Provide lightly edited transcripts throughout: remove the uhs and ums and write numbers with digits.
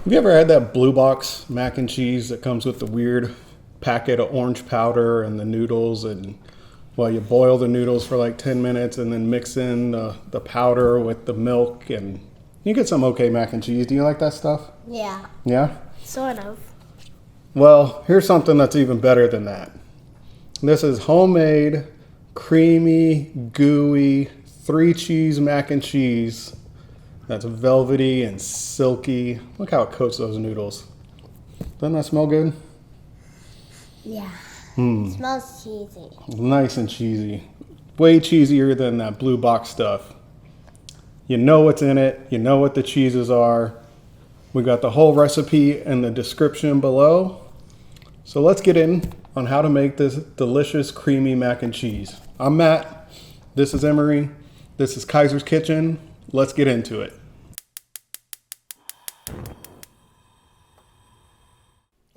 Have you ever had that blue box mac and cheese that comes with the weird packet of orange powder and the noodles? And well, you boil the noodles for like 10 minutes and then mix in the powder with the milk, and you get some okay mac and cheese. Do you like that stuff? Yeah, Yeah? sort of. Well, here's something that's even better than that. This is homemade, creamy, gooey, 3-cheese mac and cheese that's velvety and silky. Look how it coats those noodles. Doesn't that smell good? Yeah. It smells cheesy. Nice and cheesy. Way cheesier than that blue box stuff. You know what's in it. You know what the cheeses are. We got the whole recipe in the description below. So let's get in on how to make this delicious creamy mac and cheese. I'm Matt. This is Emery. This is Kaiser's Kitchen. Let's get into it.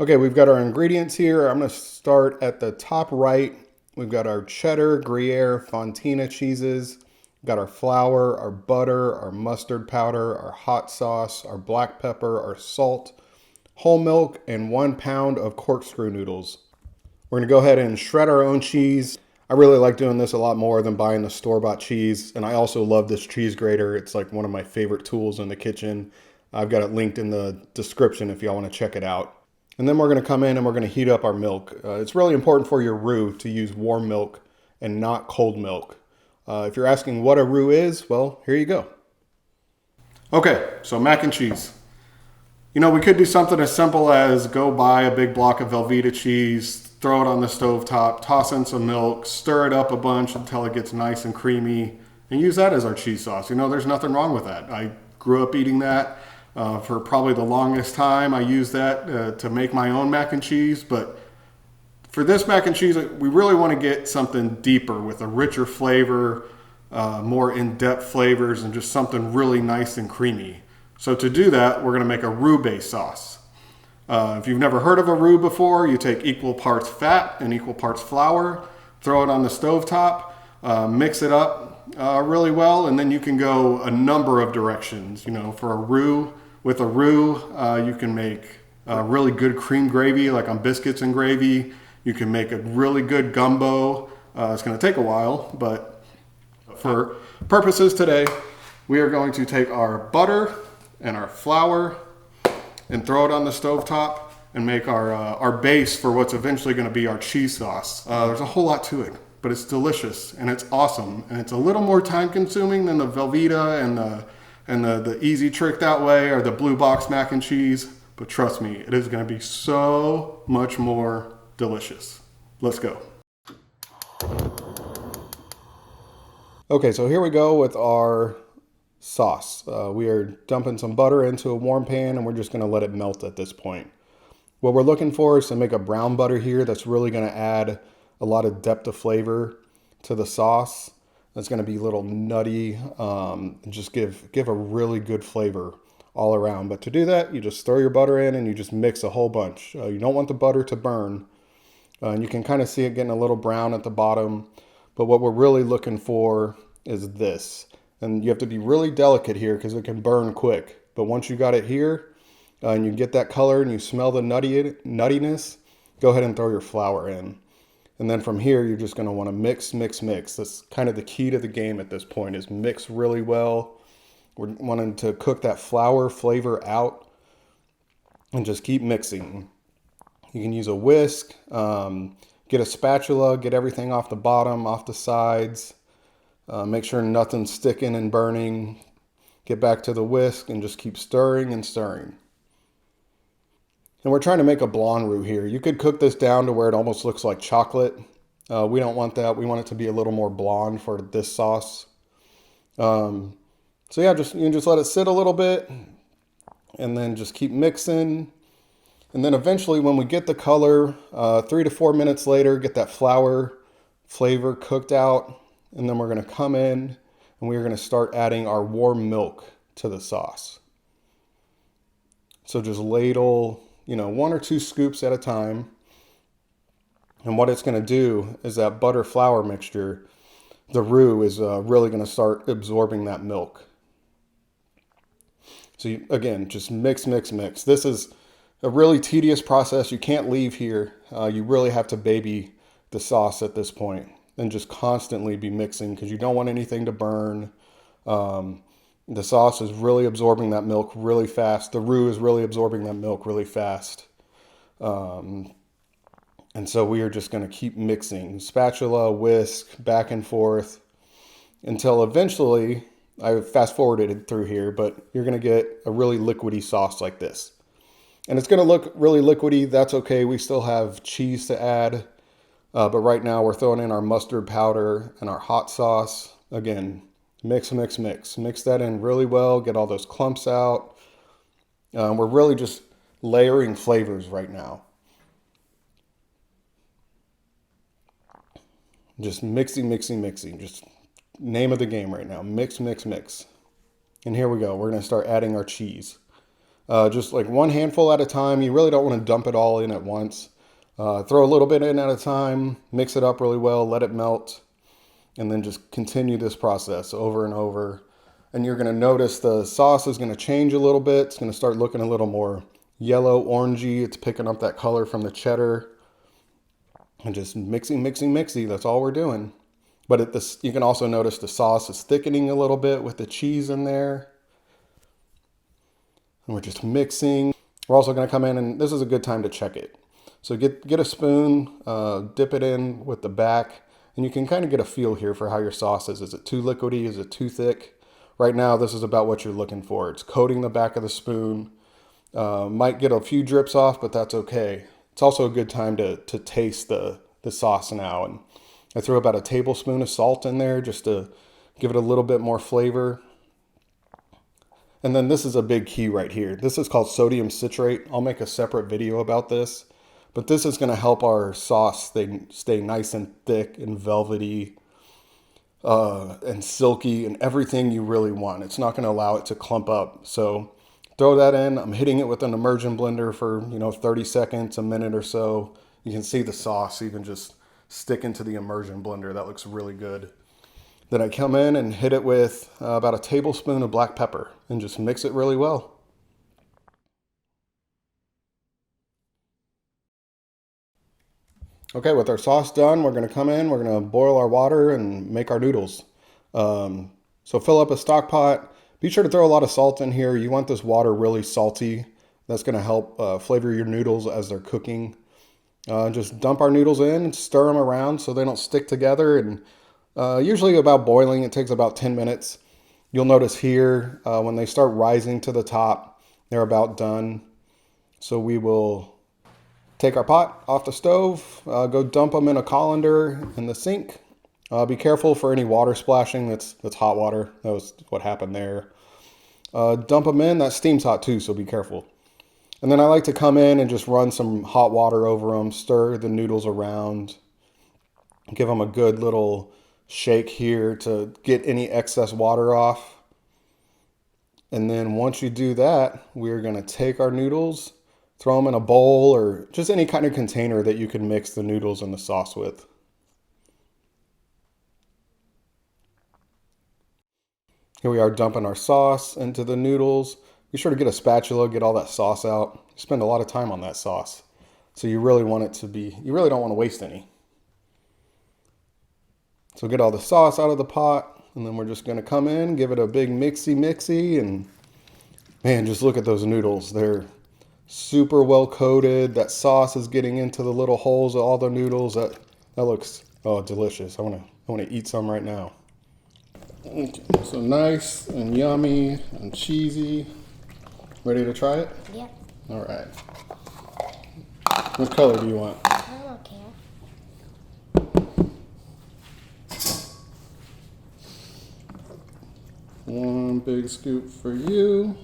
Okay, we've got our ingredients here. I'm going to start at the top right. We've got our cheddar, Gruyere, Fontina cheeses. We've got our flour, our butter, our mustard powder, our hot sauce, our black pepper, our salt, whole milk, and 1 pound of corkscrew noodles. We're going to go ahead and shred our own cheese. I really like doing this a lot more than buying the store-bought cheese. And I also love this cheese grater. It's like one of my favorite tools in the kitchen. I've got it linked in the description if y'all want to check it out. And then we're going to come in and we're going to heat up our milk. It's really important for your roux to use warm milk and not cold milk. If you're asking what a roux is, well, here you go. Okay, so mac and cheese. You know, we could do something as simple as go buy a big block of Velveeta cheese, throw it on the stovetop, toss in some milk, stir it up a bunch until it gets nice and creamy, and use that as our cheese sauce. You know, there's nothing wrong with that. I grew up eating that. For probably the longest time, I used that to make my own mac and cheese. But for this mac and cheese, we really want to get something deeper with a richer flavor, more in-depth flavors, and just something really nice and creamy. So to do that, we're going to make a roux-based sauce. If you've never heard of a roux before, you take equal parts fat and equal parts flour, throw it on the stovetop, mix it up really well, and then you can go a number of directions. You know, for a roux, with a roux, you can make really good cream gravy, like on biscuits and gravy. You can make a really good gumbo. It's going to take a while, but for purposes today, we are going to take our butter and our flour and throw it on the stovetop and make our base for what's eventually going to be our cheese sauce. There's a whole lot to it, but it's delicious and it's awesome. And it's a little more time consuming than the Velveeta and the easy trick that way, or the blue box mac and cheese. But trust me, it is going to be so much more delicious. Let's go. Okay, so here we go with our sauce. We are dumping some butter into a warm pan and we're just going to let it melt at this point. What we're looking for is to make a brown butter here that's really going to add a lot of depth of flavor to the sauce. That's going to be a little nutty, and just give a really good flavor all around. But to do that, you just throw your butter in and you just mix a whole bunch. You don't want the butter to burn. And you can kind of see it getting a little brown at the bottom. But what we're really looking for is this. And you have to be really delicate here because it can burn quick. But once you got it here and you get that color and you smell the nuttiness, go ahead and throw your flour in. And then from here, you're just going to want to mix, mix, mix. That's kind of the key to the game at this point, is mix really well. We're wanting to cook that flour flavor out and just keep mixing. You can use a whisk, get a spatula, get everything off the bottom, off the sides. Make sure nothing's sticking and burning. Get back to the whisk and just keep stirring and stirring. And we're trying to make a blonde roux here. You could cook this down to where it almost looks like chocolate. We don't want that. We want it to be a little more blonde for this sauce. So yeah, you can just let it sit a little bit and then just keep mixing. And then eventually when we get the color, 3 to 4 minutes later, get that flour flavor cooked out. And then we're going to come in and we're going to start adding our warm milk to the sauce. So just ladle, 1 or 2 scoops at a time. And what it's going to do is that butter flour mixture, the roux is really going to start absorbing that milk. So you, again, just mix, mix, mix. This is a really tedious process. You can't leave here. You really have to baby the sauce at this point and just constantly be mixing because you don't want anything to burn. The sauce is really absorbing that milk really fast. The roux is really absorbing that milk really fast. And so we are just going to keep mixing. Spatula, whisk, back and forth until eventually, I fast forwarded through here, but you're going to get a really liquidy sauce like this. And it's going to look really liquidy. That's okay. We still have cheese to add. But right now we're throwing in our mustard powder and our hot sauce. Again, mix, mix, mix. Mix that in really well. Get all those clumps out. We're really just layering flavors right now. Just mixing, mixing, mixing. Just name of the game right now. Mix, mix, mix. And here we go. We're going to start adding our cheese. Just like one handful at a time. You really don't want to dump it all in at once. Throw a little bit in at a time. Mix it up really well. Let it melt. And then just continue this process over and over. And you're going to notice the sauce is going to change a little bit. It's going to start looking a little more yellow, orangey. It's picking up that color from the cheddar. And just mixing, mixing, mixing. That's all we're doing. But you can also notice the sauce is thickening a little bit with the cheese in there. And we're just mixing. We're also going to come in, and this is a good time to check it. So get a spoon, dip it in with the back, and you can kind of get a feel here for how your sauce is. Is it too liquidy? Is it too thick? Right now, this is about what you're looking for. It's coating the back of the spoon. Might get a few drips off, but that's okay. It's also a good time to taste the sauce now. And I threw about a tablespoon of salt in there just to give it a little bit more flavor. And then this is a big key right here. This is called sodium citrate. I'll make a separate video about this. But this is going to help our sauce stay nice and thick and velvety and silky and everything you really want. It's not going to allow it to clump up. So throw that in. I'm hitting it with an immersion blender for 30 seconds, a minute or so. You can see the sauce even just stick into the immersion blender. That looks really good. Then I come in and hit it with about a tablespoon of black pepper and just mix it really well. Okay, with our sauce done, we're going to come in, we're going to boil our water and make our noodles. So fill up a stock pot. Be sure to throw a lot of salt in here. You want this water really salty. That's going to help flavor your noodles as they're cooking. Just dump our noodles in and stir them around so they don't stick together. And usually about boiling, it takes about 10 minutes. You'll notice here when they start rising to the top, they're about done. So we will take our pot off the stove, go dump them in a colander in the sink. Be careful for any water splashing. That's hot water. That was what happened there. Dump them in. That steam's hot too, so be careful. And then I like to come in and just run some hot water over them, stir the noodles around, give them a good little shake here to get any excess water off. And then once you do that, we're going to take our noodles, throw them in a bowl or just any kind of container that you can mix the noodles and the sauce with. Here we are dumping our sauce into the noodles. Be sure to get a spatula, get all that sauce out. You spend a lot of time on that sauce. So you really want it to be, you really don't want to waste any. So get all the sauce out of the pot, and then we're just going to come in, give it a big mixy, and man, just look at those noodles. They're super well coated. That sauce is getting into the little holes of all the noodles. That looks, oh, delicious. I want to eat some right now. Okay, so nice and yummy and cheesy. Ready to try it? Yep. All right. What color do you want? I don't care. One big scoop for you.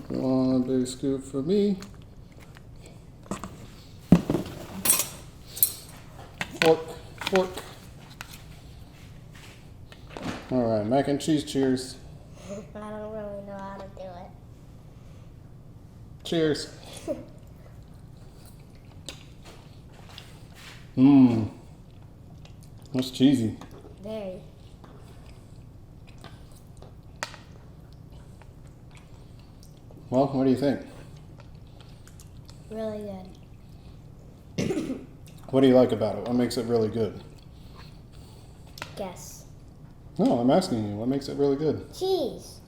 One big scoop for me. Fork. All right, mac and cheese, cheers. I don't really know how to do it. Cheers. Mmm. That's cheesy. Very. Well, what do you think? Really good. What do you like about it? What makes it really good? Guess. No, I'm asking you. What makes it really good? Cheese.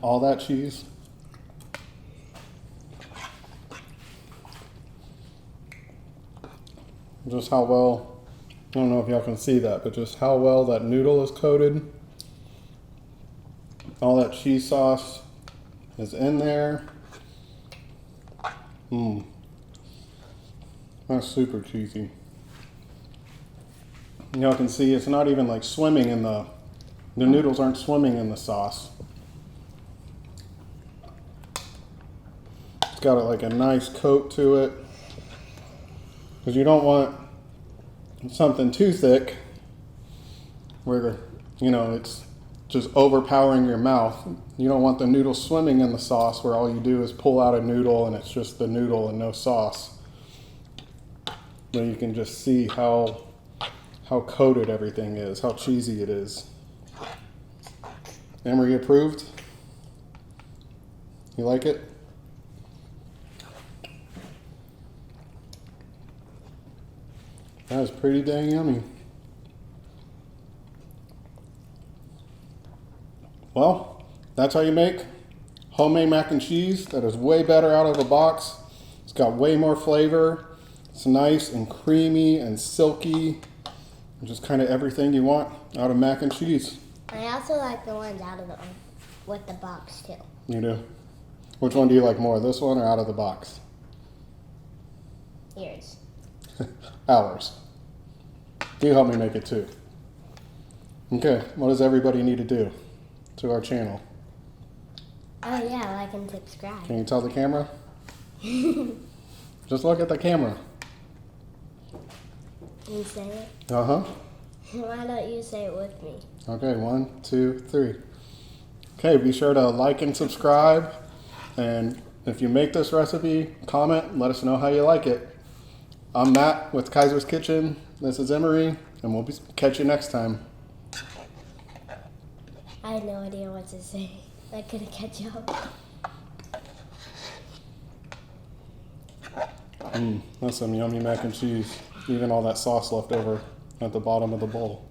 All that cheese? Just how well, I don't know if y'all can see that, but just how well that noodle is coated. All that cheese sauce is in there. Mmm. That's super cheesy. Y'all can see it's not even like swimming in the noodles aren't swimming in the sauce. It's got like a nice coat to it. Because you don't want something too thick where, you know, it's just overpowering your mouth. You don't want the noodle swimming in the sauce where all you do is pull out a noodle and it's just the noodle and no sauce. But you can just see how coated everything is, how cheesy it is. Emery approved? You like it? That is pretty dang yummy. Well, that's how you make homemade mac and cheese. That is way better out of the box. It's got way more flavor. It's nice and creamy and silky. Just kind of everything you want out of mac and cheese. I also like the ones out of the with the box too. You do? Which one do you like more, this one or out of the box? Yours. Ours. You help me make it too. Okay, what does everybody need to do to our channel? Oh yeah, like and subscribe. Can you tell the camera? Just look at the camera. You say it? Uh-huh. Why don't you say it with me? Okay, 1, 2, 3. Okay, be sure to like and subscribe. And if you make this recipe, comment, let us know how you like it. I'm Matt with Kaiser's Kitchen. This is Emery, and we'll catch you next time. I had no idea what to say. I couldn't catch up. That's some yummy mac and cheese. Even all that sauce left over at the bottom of the bowl.